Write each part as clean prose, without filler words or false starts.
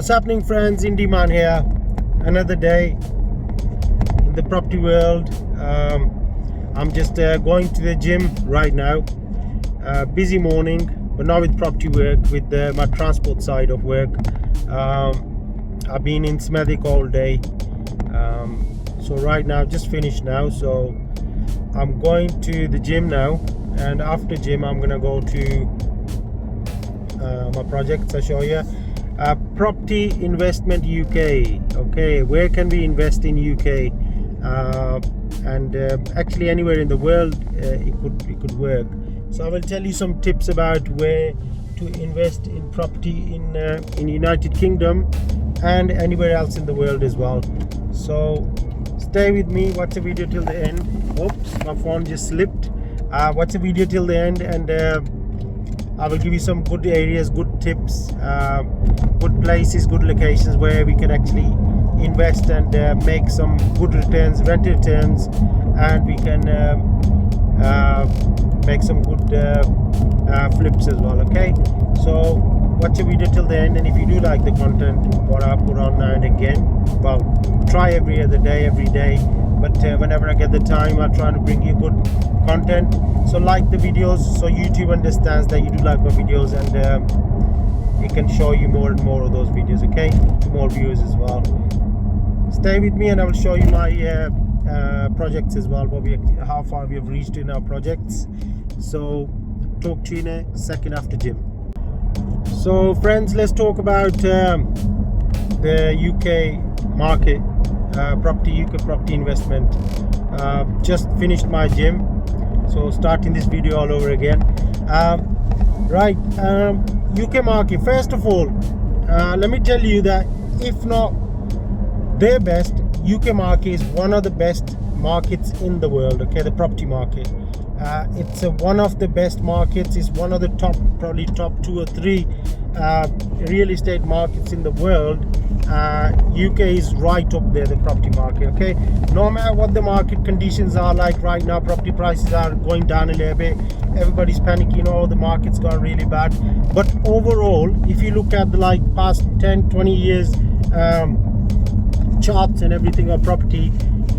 What's happening, friends? Indyman here. Another day in the property world. I'm just going to the gym right now. Busy morning, but not with property work, with my transport side of work. I've been in Smethwick all day. So right now, just finished now. So I'm going to the gym now, and after gym, I'm gonna go to my projects. I show you. Property Investment UK. Okay, where can we invest in UK? And actually anywhere in the world it could work. So I will tell you some tips about where to invest in property in United Kingdom and anywhere else in the world as well. So stay with me, watch the video till the end. Oops, my phone just slipped. Watch the video till the end, and I will give you some good areas, good tips, good places, good locations where we can actually invest and make some good returns, rent returns, and we can make some good flips as well. Okay, so watch the video till the end, and if you do like the content what I put on now and again, well, try every other day, every day, but whenever I get the time, I try to bring you good content. So like the videos so YouTube understands that you do like my videos, and it can show you more and more of those videos, okay, to more viewers as well. Stay with me and I will show you my projects as well, how far we have reached in our projects. So talk to you in a second after gym. So friends, let's talk about the UK market, UK property investment. Just finished my gym, so starting this video all over again. Right, UK market. First of all, let me tell you that if not the best, UK market is one of the best markets in the world. Okay, the property market. It's one of the best markets. It's one of the top, probably top 2 or 3 real estate markets in the world. UK is right up there, the property market. Okay, no matter what the market conditions are like right now, property prices are going down a little bit, everybody's panicking, oh, the market's gone really bad. But overall, if you look at the past 10-20 years charts and everything of property,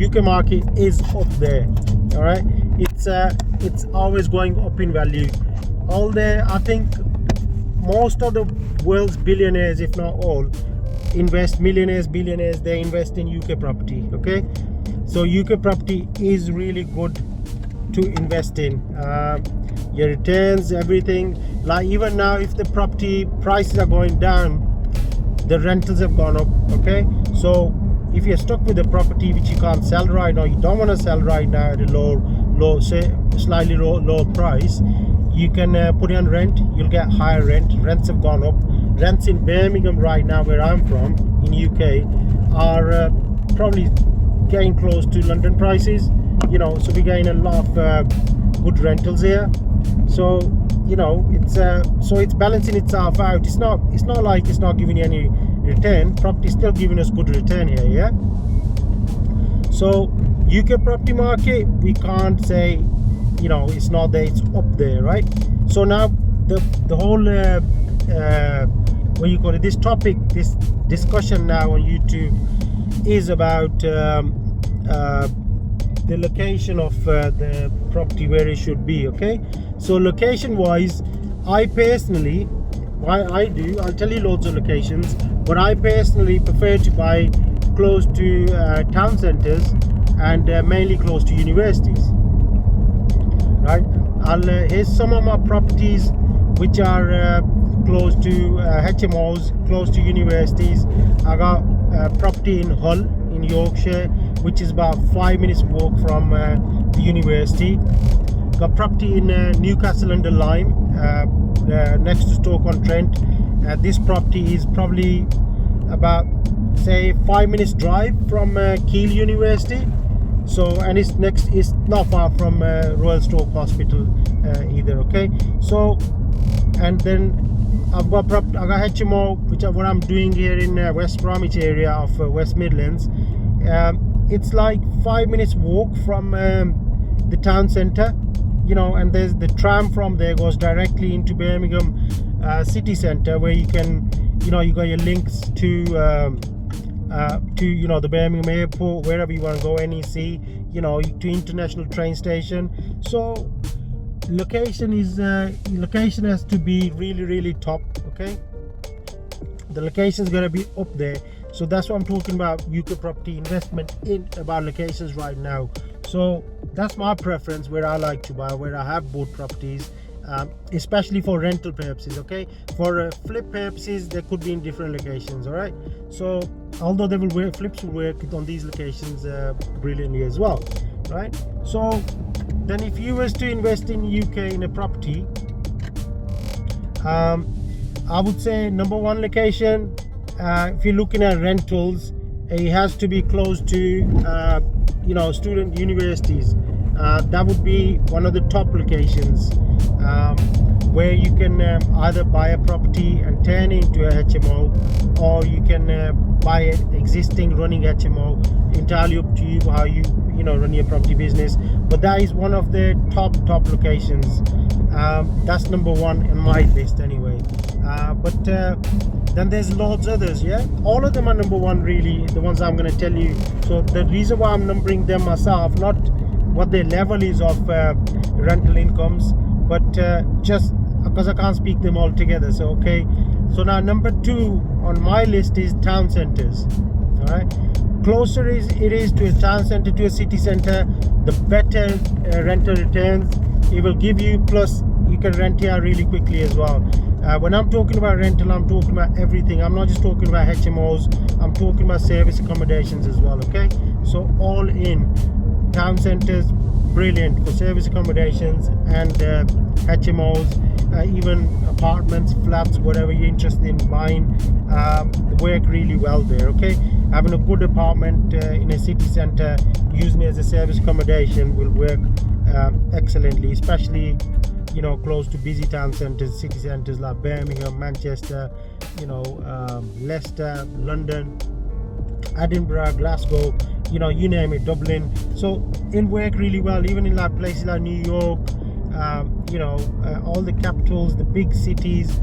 UK market is up there. All right, it's always going up in value. All there, I think most of the world's billionaires, if not all, invest, millionaires, billionaires, they invest in UK property. Okay, so UK property is really good to invest in. Your returns, everything, like even now if the property prices are going down, the rentals have gone up. Okay, so if you're stuck with a property which you can't sell right now, you don't want to sell right now at a low, say slightly low price, you can put it on rent. You'll get higher rent. Rents have gone up. Rents in Birmingham right now, where I'm from in UK, are probably getting close to London prices. You know, so we're getting a lot of good rentals here. So you know, it's balancing itself out. It's not like it's not giving you any return. Property is still giving us good return here. Yeah. So UK property market, we can't say, you know, it's not there, it's up there, right? So now the whole what you call it, this topic, this discussion now on YouTube is about the location of the property, where it should be. Okay, so location wise, I personally, I'll tell you loads of locations, but I personally prefer to buy close to town centers and mainly close to universities. Right, here's some of my properties which are close to HMOs, close to universities. I got property in Hull in Yorkshire, which is about 5 minutes walk from the university. Got property in Newcastle under Lyme, next to Stoke-on-Trent. This property is probably about, say, 5 minutes drive from Keele University. So, and it's not far from Royal Stoke Hospital either. Okay, so, and then I've got HMO, which is what I'm doing here in West Bromwich area of West Midlands. It's like 5 minutes walk from the town centre, you know, and there's the tram from there goes directly into Birmingham city centre, where you can you got your links to the Birmingham airport, wherever you want to go, NEC, to international train station. So location has to be really, really top. Okay, the location is going to be up there. So that's what I'm talking about, UK property investment in about locations right now. So that's my preference, where I like to buy, where I have bought properties, especially for rental purposes. Okay, for flip purposes, they could be in different locations. All right, so although they will work, flips will work on these locations brilliantly as well. Right, so then if you was to invest in UK in a property, I would say number one location, if you're looking at rentals, it has to be close to student universities. That would be one of the top locations, where you can either buy a property and turn it into a HMO, or you can buy an existing running HMO. Entirely up to you how you run your property business, but that is one of the top locations. That's number one in my list anyway. But then there's loads others. Yeah, all of them are number one, really, the ones I'm going to tell you. So the reason why I'm numbering them myself, not what their level is of rental incomes, but just because I can't speak them all together. So okay, so now number two on my list is town centers. All right, closer it is to a town center, to a city center, the better rental returns it will give you. Plus you can rent here really quickly as well. When I'm talking about rental, I'm talking about everything. I'm not just talking about HMOs, I'm talking about service accommodations as well. Okay, so all in, town centers brilliant for service accommodations and HMOs, even apartments, flats, whatever you're interested in buying, work really well there. Okay, having a good apartment in a city center, using it as a service accommodation will work excellently, especially close to busy town centers, city centers like Birmingham, Manchester, Leicester, London, Edinburgh, Glasgow, you name it, Dublin. So it'll work really well, even in like places like New York, all the capitals, the big cities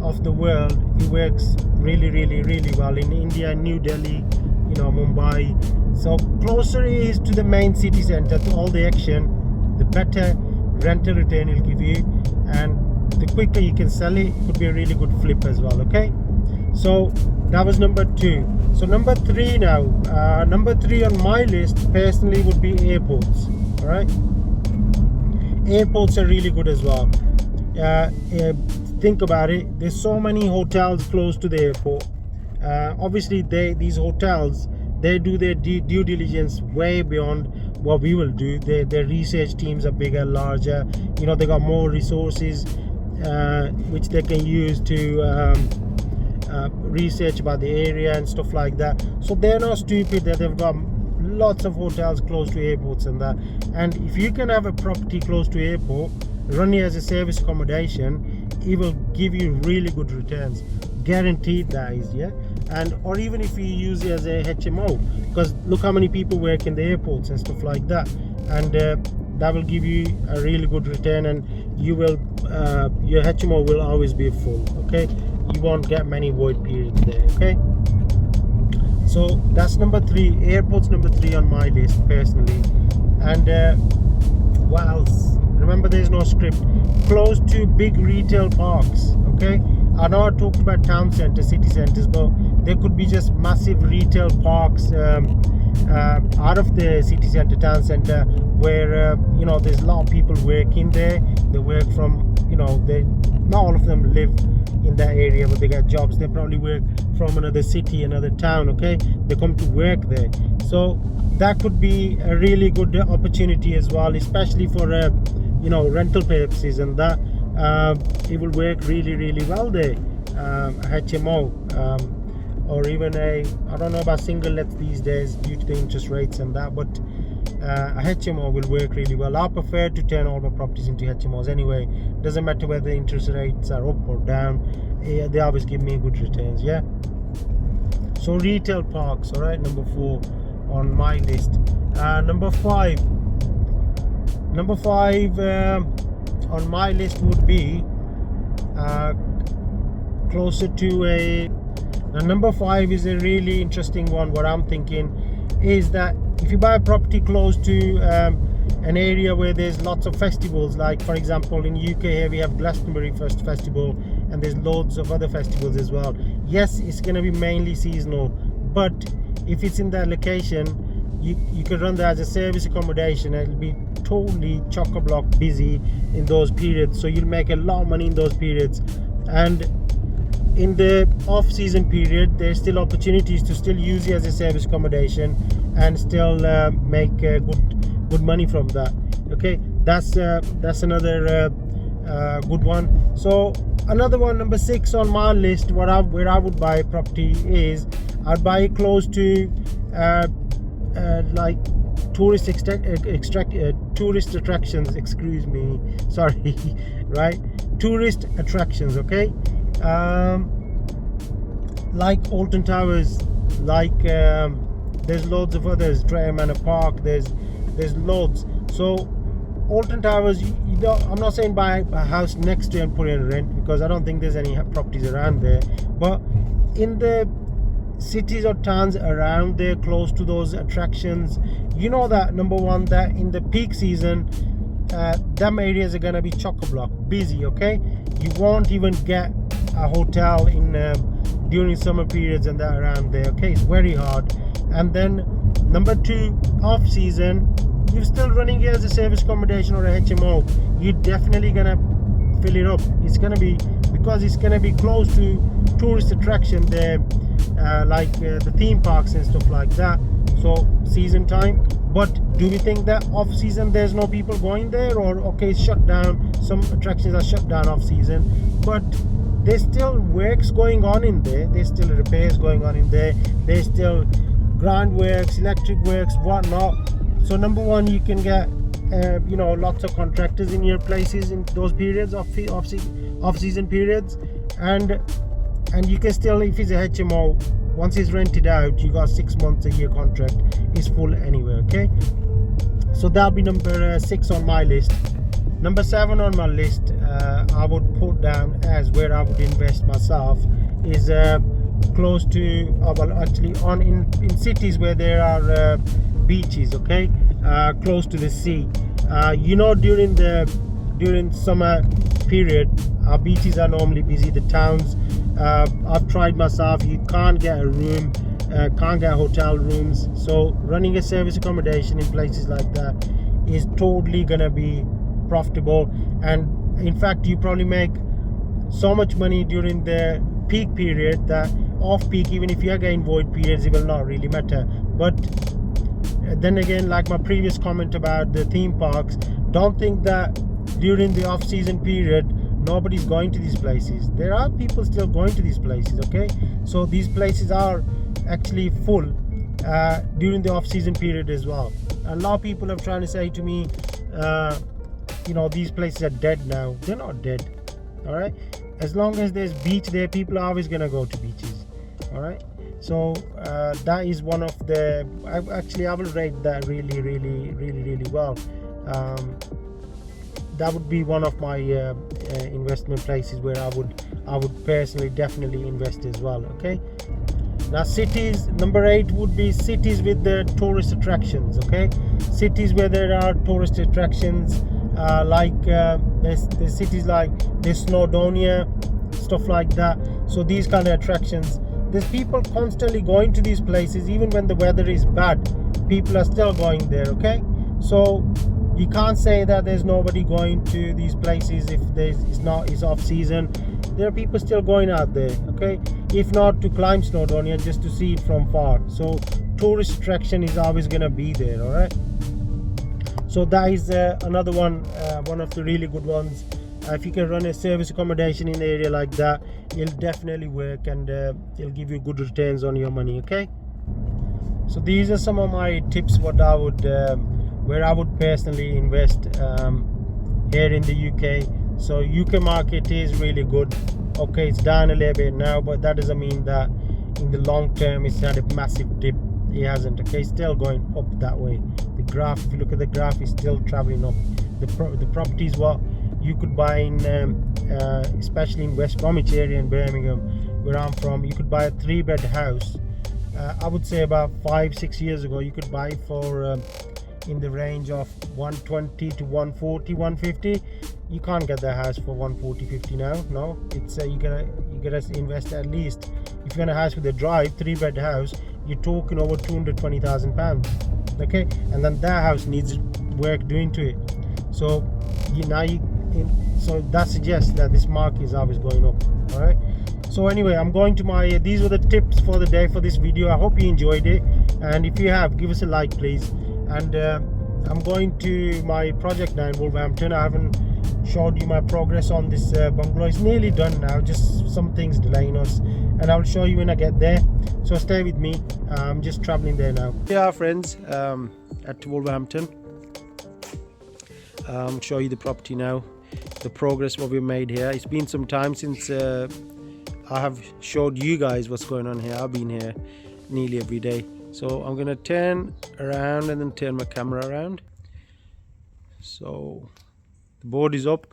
of the world. It works really, really, really well. In India, New Delhi, Mumbai. So closer it is to the main city center, to all the action, the better rental return it'll give you, and the quicker you can sell it, could be a really good flip as well. Okay, so that was number two. So number three now, number three on my list personally would be airports. All right, airports are really good as well. Think about it, there's so many hotels close to the airport. Obviously these hotels, they do their due diligence way beyond what we will do. Their research teams are bigger, larger, they got more resources which they can use to research about the area and stuff like that. So they're not stupid that they've got lots of hotels close to airports and that. And if you can have a property close to airport, run it as a service accommodation, it will give you really good returns, guaranteed, that is. Yeah, and or even if you use it as a HMO, because look how many people work in the airports and stuff like that, and that will give you a really good return, and you will your HMO will always be full. Okay, you won't get many void periods there. Okay, so that's number three. Airports number three on my list personally. And what else? Remember, there's no script. Close to big retail parks. Okay, I know I talked about town centers, city centers, but there could be just massive retail parks out of the city center, town center, where there's a lot of people working there. They work from they not all of them live in that area, but they get jobs. They probably work from another city, another town. Okay, they come to work there, so that could be a really good opportunity as well, especially for rental purposes, and that it will work really, really well there. HMO, or even I don't know about single lets these days due to the interest rates and that, but a HMO will work really well. I prefer to turn all my properties into HMOs anyway. Doesn't matter whether the interest rates are up or down, they always give me good returns. Yeah, so retail parks. All right, number 4 on my list. Number five on my list would be closer to a. Now, number 5 is a really interesting one. What I'm thinking is that if you buy a property close to an area where there's lots of festivals, like for example in UK here we have Glastonbury Festival, and there's loads of other festivals as well. Yes, it's going to be mainly seasonal, but if it's in that location, you could run that as a service accommodation, and it'll be totally chock-a-block busy in those periods, so you'll make a lot of money in those periods. And in the off-season period, there's still opportunities to still use it as a service accommodation and still make good money from that. Okay, that's another good one. So another one, number 6 on my list, where I would buy a property is I'd buy it close to like tourist attractions. Excuse me, sorry, right? Tourist attractions. Okay, like Alton Towers, like there's loads of others. Drayton Manor Park. There's loads. So Alton Towers, I'm not saying buy a house next to and put it in rent, because I don't think there's any properties around there. But in the cities or towns around there, close to those attractions, you know that number one, that in the peak season, them areas are gonna be chock-a-block busy. Okay, you won't even get a hotel in during summer periods and that around there. Okay, it's very hard. And then number 2, off season, you're still running it as a service accommodation or a HMO. You're definitely gonna fill it up. It's gonna be, because it's gonna be close to tourist attraction there, like the theme parks and stuff like that. So season time. But do we think that off season there's no people going there, or okay, it's shut down? Some attractions are shut down off season, but there's still works going on in there. There's still repairs going on in there. There's still groundworks, electric works, whatnot. So number one, you can get lots of contractors in your places in those periods off season periods, and you can still, if it's a HMO, once it's rented out, you got 6 months, a year contract, is full anyway. Okay, so that'll be number 6 on my list. Number 7 on my list, I would put down as where I would invest myself is close to in cities where there are beaches. Okay, close to the sea. During summer period, our beaches are normally busy. The towns, I've tried myself, you can't get a room, can't get hotel rooms. So running a service accommodation in places like that is totally gonna be profitable. And in fact, you probably make so much money during the peak period that off peak, even if you are getting void periods, it will not really matter. But then again, like my previous comment about the theme parks, don't think that during the off season period nobody's going to these places. There are people still going to these places. Okay, so these places are actually full during the off season period as well. A lot of people are trying to say to me, these places are dead now. They're not dead. All right, as long as there's beach there, people are always gonna go to beaches. All right, so that is one of the, I will rate that really, really, really, really well. That would be one of my investment places where I would personally definitely invest as well. Okay, now cities, number 8 would be cities with the tourist attractions. Okay, cities where there are tourist attractions, there's cities like there's Snowdonia, stuff like that. So these kind of attractions, there's people constantly going to these places. Even when the weather is bad, people are still going there. Okay, so you can't say that there's nobody going to these places if it's off season. There are people still going out there. Okay, if not to climb Snowdonia, just to see it from far. So tourist attraction is always gonna be there. All right, so that is another one of the really good ones. If you can run a service accommodation in an area like that, it'll definitely work, and it'll give you good returns on your money. Okay, so these are some of my tips what I would where I would personally invest here in the UK. So UK market is really good. Okay, it's down a little bit now, but that doesn't mean that in the long term it's had a massive dip. It hasn't. Okay, it's still going up that way. The graph, if you look at the graph, is still traveling up. The properties what you could buy in especially in West Bromwich area in Birmingham, where I'm from, you could buy a 3-bed house. I would say about 5-6 years ago you could buy for in the range of 120 to 140, 150. You can't get the house for 140, 50 now. No, it's you gotta invest at least, if you're in a house with a drive, 3-bed house, you're talking over 220,000 pounds. Okay, and then that house needs work doing to it. So so that suggests that this market is always going up. All right, so anyway, I'm going to my these were the tips for the day for this video. I hope you enjoyed it, and if you have, give us a like please. And I'm going to my project now in Wolverhampton. I haven't showed you my progress on this bungalow. It's nearly done now, just some things delaying us, and I'll show you when I get there, so stay with me. I'm just traveling there now. Here are friends at Wolverhampton. Show you the property now, the progress what we made here. It's been some time since I have showed you guys what's going on here. I've been here nearly every day, so I'm gonna turn around and then turn my camera around. So the board is up.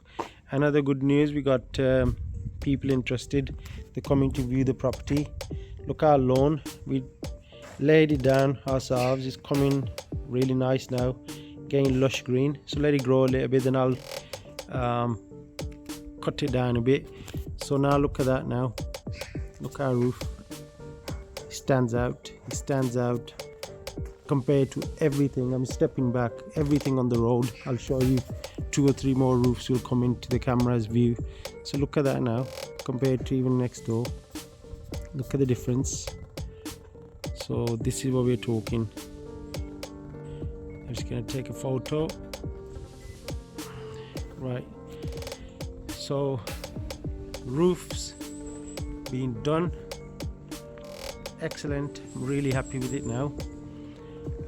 Another good news, we got people interested. They're coming to view the property. Look our lawn, we laid it down ourselves. It's coming really nice now, getting lush green. So let it grow a little bit, then I'll cut it down a bit. So now look at that now. Look our roof. It stands out. It stands out compared to everything. I'm stepping back, everything on the road. I'll show you 2 or 3 more roofs will come into the camera's view. So look at that now compared to even next door. Look at the difference. So this is what we're talking. I'm just gonna take a photo. Right, so roofs being done, excellent. I'm really happy with it now.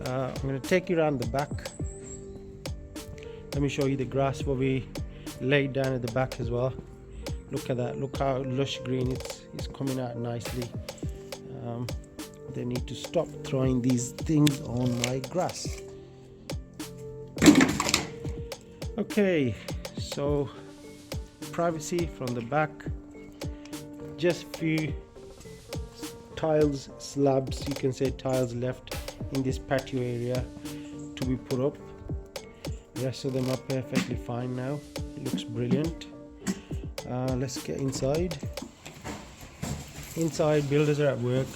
I'm going to take you around the back. Let me show you the grass what we laid down at the back as well. Look at that, look how lush green it's coming out nicely. They need to stop throwing these things on my grass. Okay, so privacy from the back, just few tiles, slabs, you can say tiles left in this patio area to be put up. The rest of them are perfectly fine now. It looks brilliant. Let's get inside. Inside, builders are at work.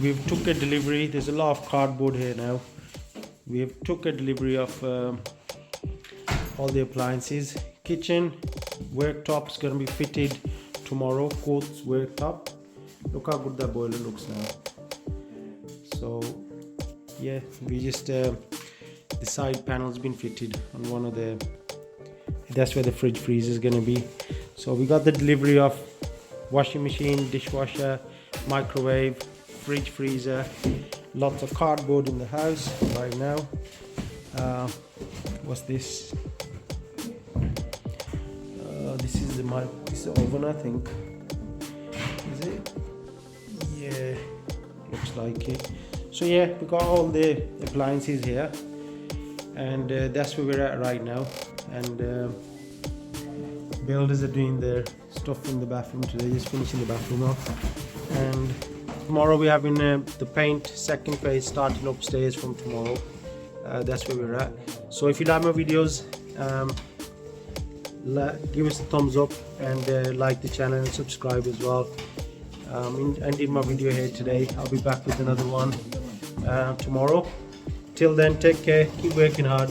We've took a delivery. There's a lot of cardboard here now. We've took a delivery of all the appliances. Kitchen worktop's gonna be fitted tomorrow. Quartz worktop. Look how good that boiler looks now. So yeah, we just the side panel's been fitted on one of the, that's where the fridge freezer is gonna be. So we got the delivery of washing machine, dishwasher, microwave, fridge freezer, lots of cardboard in the house right now. What's this? This is the oven, I think. Is it? Yeah, looks like it. So yeah, we got all the appliances here, and that's where we're at right now. And builders are doing their stuff in the bathroom today, just finishing the bathroom off. And tomorrow we're having the paint second phase starting upstairs from tomorrow. That's where we're at. So if you like my videos, give us a thumbs up and like the channel and subscribe as well. Ending my video here today. I'll be back with another one tomorrow. Till then, take care, keep working hard.